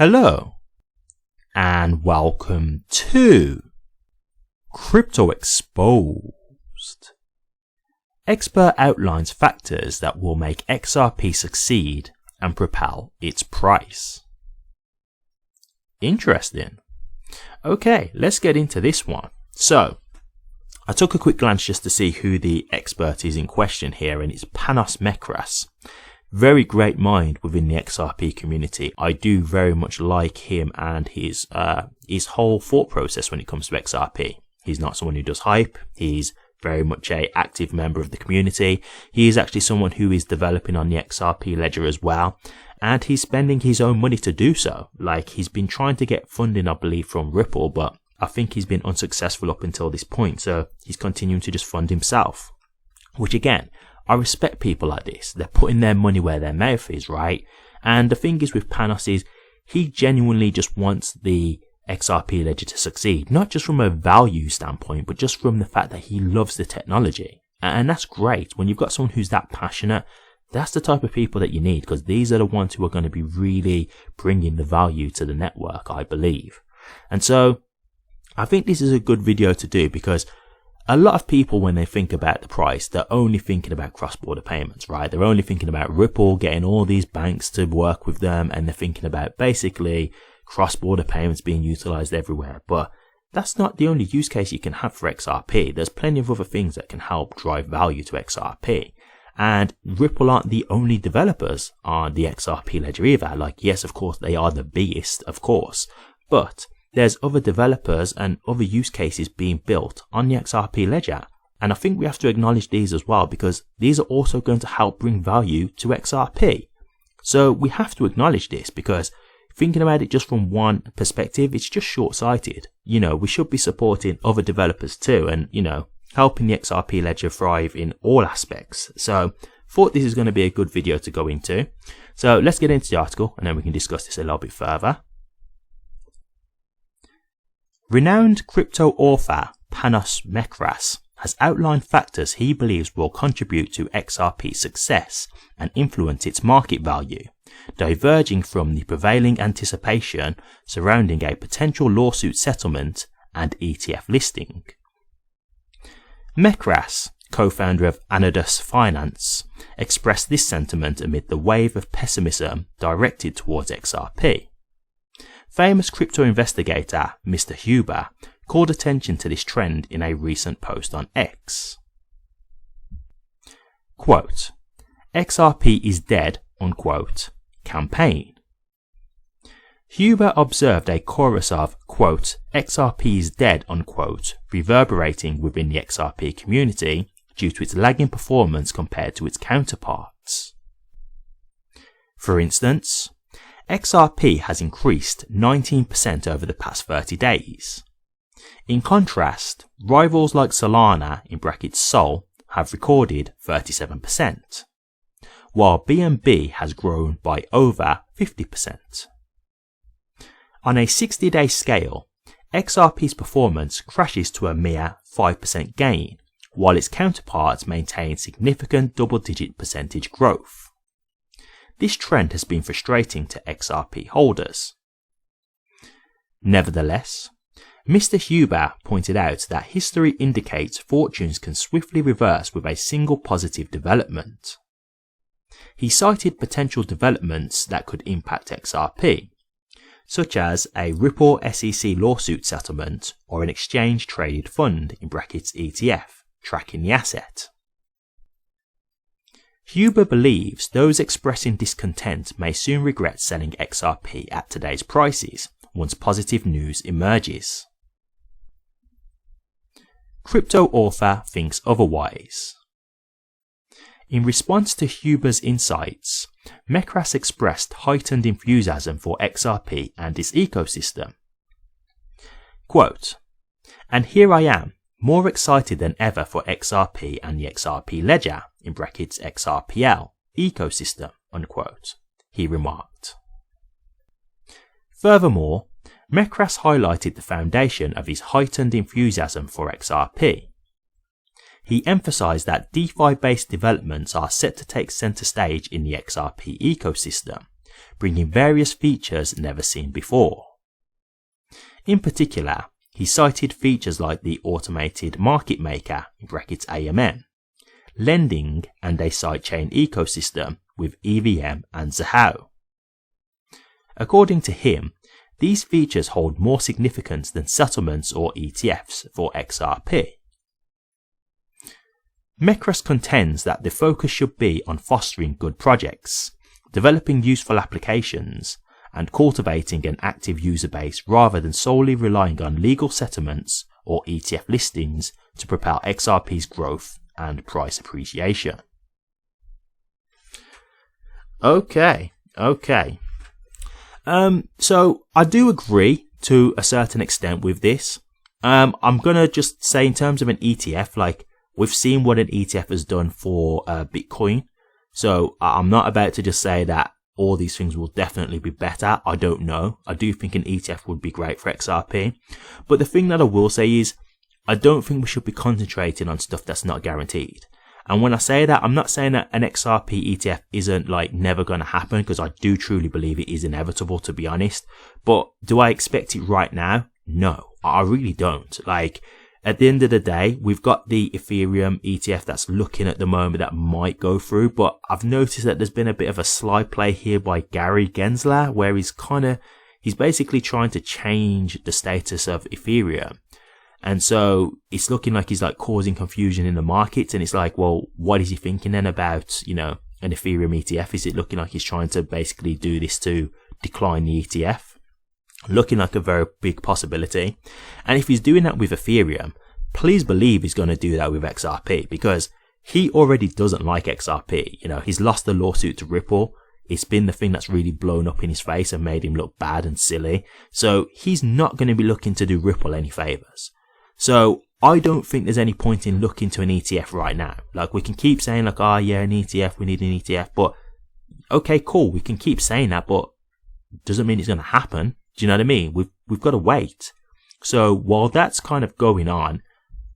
Hello and welcome to Crypto Exposed. Expert outlines factors that will make XRP succeed and propel its price. Interesting. Okay, let's get into this one. So, I took a quick glance just to see who the expert is in question here, and it's Panos Mekras. Very great mind within the XRP community. I do very much like him and his whole thought process when it comes to XRP. He's not someone who does hype. He's very much an active member of the community. He is actually someone who is developing on the XRP ledger as well, and he's spending his own money to do so. Like, he's been trying to get funding, I believe, from Ripple, but I think he's been unsuccessful up until this point, so he's continuing to just fund himself. Which again, I respect people like this. They're putting their money where their mouth is, right? And the thing is with Panos is he genuinely just wants the XRP ledger to succeed, not just from a value standpoint, but just from the fact that he loves the technology. And that's great. When you've got someone who's that passionate, that's the type of people that you need, because these are the ones who are going to be really bringing the value to the network, I believe. And so I think this is a good video to do, because a lot of people, when they think about the price, they're only thinking about cross-border payments, right? They're only thinking about Ripple getting all these banks to work with them, and they're thinking about basically cross-border payments being utilized everywhere. But that's not the only use case you can have for XRP. There's plenty of other things that can help drive value to XRP. And Ripple aren't the only developers on the XRP ledger either. Like, yes, of course, they are the biggest, of course, but there's other developers and other use cases being built on the XRP ledger. And I think we have to acknowledge these as well, because these are also going to help bring value to XRP. So we have to acknowledge this, because thinking about it just from one perspective, it's just short-sighted. You know, we should be supporting other developers too, and, you know, helping the XRP ledger thrive in all aspects. So thought this is going to be a good video to go into. So let's get into the article and then we can discuss this a little bit further. Renowned crypto author Panos Mekras has outlined factors he believes will contribute to XRP's success and influence its market value, diverging from the prevailing anticipation surrounding a potential lawsuit settlement and ETF listing. Mekras, co-founder of Anodus Finance, expressed this sentiment amid the wave of pessimism directed towards XRP. Famous crypto investigator Mr. Huber called attention to this trend in a recent post on X. Quote, XRP is dead, unquote, campaign. Huber observed a chorus of, quote, XRP is dead, unquote, reverberating within the XRP community due to its lagging performance compared to its counterparts. For instance, XRP has increased 19% over the past 30 days. In contrast, rivals like Solana (Sol) have recorded 37%, while BNB has grown by over 50%. On a 60-day scale, XRP's performance crashes to a mere 5% gain, while its counterparts maintain significant double-digit percentage growth. This trend has been frustrating to XRP holders. Nevertheless, Mr. Huber pointed out that history indicates fortunes can swiftly reverse with a single positive development. He cited potential developments that could impact XRP, such as a Ripple SEC lawsuit settlement or an exchange-traded fund (ETF) tracking the asset. Huber believes those expressing discontent may soon regret selling XRP at today's prices once positive news emerges. Crypto author thinks otherwise. In response to Huber's insights, Mekras expressed heightened enthusiasm for XRP and its ecosystem. Quote, and here I am, more excited than ever for XRP and the XRP ledger (XRPL) ecosystem, unquote, he remarked. Furthermore, Mekras highlighted the foundation of his heightened enthusiasm for XRP. He emphasized that DeFi-based developments are set to take center stage in the XRP ecosystem, bringing various features never seen before. In particular, he cited features like the automated market maker, in brackets AMM, lending, and a sidechain ecosystem with EVM and Zahao. According to him, these features hold more significance than settlements or ETFs for XRP. Mekras contends that the focus should be on fostering good projects, developing useful applications, and cultivating an active user base rather than solely relying on legal settlements or ETF listings to propel XRP's growth and price appreciation. Okay. So I do agree to a certain extent with this. I'm gonna just say in terms of an ETF, like we've seen what an ETF has done for Bitcoin. So I'm not about to just say that all these things will definitely be better. I don't know. I do think an ETF would be great for XRP. But the thing that I will say is I don't think we should be concentrating on stuff that's not guaranteed. And when I say that, I'm not saying that an XRP ETF isn't like never going to happen, because I do truly believe it is inevitable, to be honest. But do I expect it right now? No, I really don't. Like, at the end of the day, we've got the Ethereum ETF that's looking at the moment that might go through, but I've noticed that there's been a bit of a sly play here by Gary Gensler, where he's basically trying to change the status of Ethereum. And so it's looking like he's like causing confusion in the markets. And it's like, well, what is he thinking then about, an Ethereum ETF? Is it looking like he's trying to basically do this to decline the ETF? Looking like a very big possibility. And if he's doing that with Ethereum, please believe he's going to do that with XRP, because he already doesn't like XRP. He's lost the lawsuit to Ripple. It's been the thing that's really blown up in his face and made him look bad and silly. So he's not going to be looking to do Ripple any favors. So I don't think there's any point in looking to an ETF right now. Like, we can keep saying like, an ETF, we need an ETF. But okay, cool. We can keep saying that, but doesn't mean it's going to happen. Do you know what I mean? We've got to wait. So while that's kind of going on,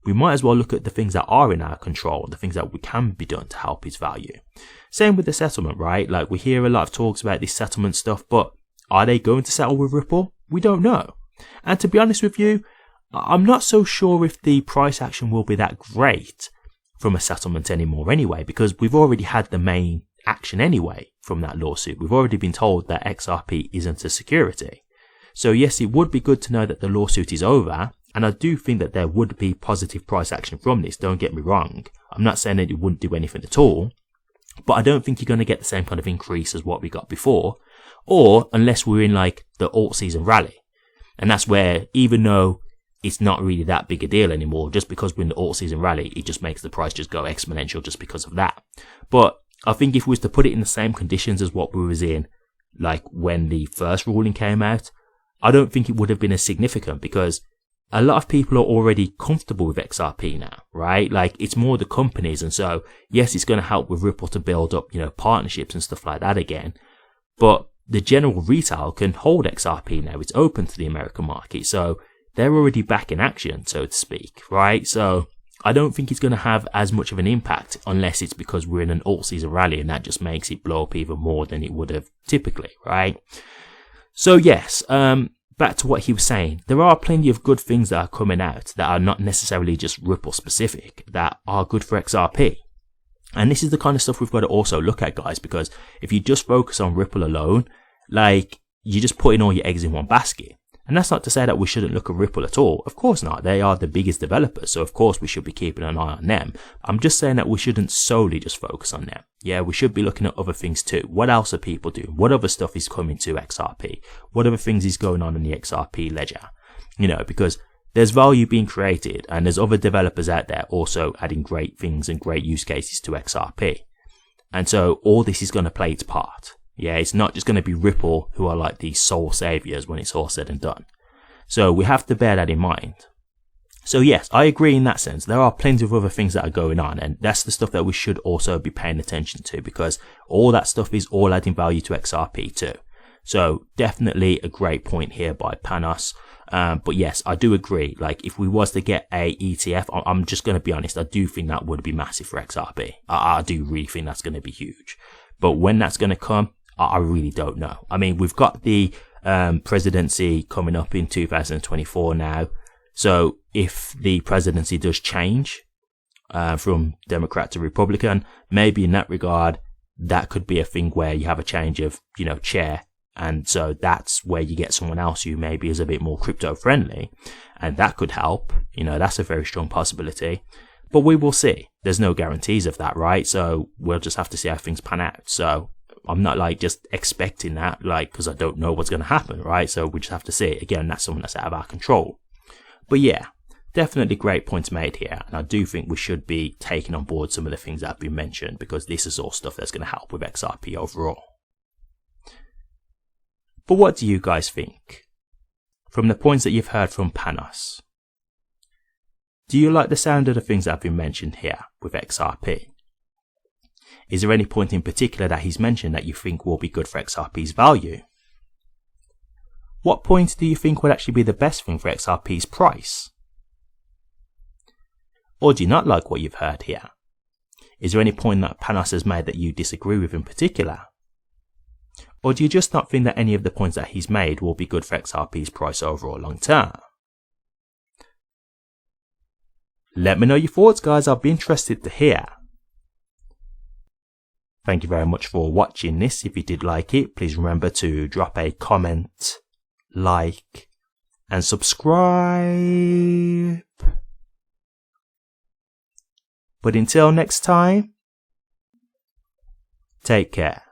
we might as well look at the things that are in our control, the things that we can be done to help its value. Same with the settlement, right? Like, we hear a lot of talks about this settlement stuff, but are they going to settle with Ripple? We don't know. And to be honest with you, I'm not so sure if the price action will be that great from a settlement anymore anyway, because we've already had the main action anyway from that lawsuit. We've already been told that XRP isn't a security. So yes, it would be good to know that the lawsuit is over, and I do think that there would be positive price action from this, don't get me wrong. I'm not saying that it wouldn't do anything at all, but I don't think you're going to get the same kind of increase as what we got before, or unless we're in like the alt season rally. And that's where, even though it's not really that big a deal anymore, just because we're in the alt season rally, it just makes the price just go exponential just because of that. But I think if we was to put it in the same conditions as what we was in, like when the first ruling came out, I don't think it would have been as significant, because a lot of people are already comfortable with XRP now, right? Like, it's more the companies. And so, yes, it's going to help with Ripple to build up, partnerships and stuff like that again. But the general retail can hold XRP now. It's open to the American market. So they're already back in action, so to speak, right? So I don't think it's going to have as much of an impact, unless it's because we're in an alt season rally and that just makes it blow up even more than it would have typically, right? So yes, back to what he was saying, there are plenty of good things that are coming out that are not necessarily just Ripple specific, that are good for XRP. And this is the kind of stuff we've got to also look at, guys, because if you just focus on Ripple alone, like, you're just putting all your eggs in one basket. And that's not to say that we shouldn't look at Ripple at all. Of course not. They are the biggest developers, so of course we should be keeping an eye on them. I'm just saying that we shouldn't solely just focus on them. Yeah, we should be looking at other things too. What else are people doing? What other stuff is coming to XRP? What other things is going on in the XRP ledger? Because there's value being created, and there's other developers out there also adding great things and great use cases to XRP. And so all this is going to play its part. Yeah, it's not just going to be Ripple who are like the sole saviors when it's all said and done. So we have to bear that in mind. So yes, I agree in that sense. There are plenty of other things that are going on, and that's the stuff that we should also be paying attention to, because all that stuff is all adding value to XRP too. So definitely a great point here by Panos. But yes, I do agree. Like, if we was to get a ETF, I'm just going to be honest, I do think that would be massive for XRP. I do really think that's going to be huge. But when that's going to come, I really don't know. I mean, we've got the presidency coming up in 2024 now. So if the presidency does change from Democrat to Republican, maybe in that regard, that could be a thing where you have a change of, chair. And so that's where you get someone else who maybe is a bit more crypto friendly. And that could help. That's a very strong possibility. But we will see. There's no guarantees of that, right? So we'll just have to see how things pan out. So I'm not just expecting that, because I don't know what's going to happen, right? So we just have to see. Again, that's something that's out of our control. But yeah, definitely great points made here. And I do think we should be taking on board some of the things that have been mentioned, because this is all stuff that's going to help with XRP overall. But what do you guys think? From the points that you've heard from Panos, do you like the sound of the things that have been mentioned here with XRP? Is there any point in particular that he's mentioned that you think will be good for XRP's value? What point do you think would actually be the best thing for XRP's price? Or do you not like what you've heard here? Is there any point that Panos has made that you disagree with in particular? Or do you just not think that any of the points that he's made will be good for XRP's price overall long term? Let me know your thoughts, guys. I'll be interested to hear. Thank you very much for watching this. If you did like it, please remember to drop a comment, like, and subscribe. But until next time, take care.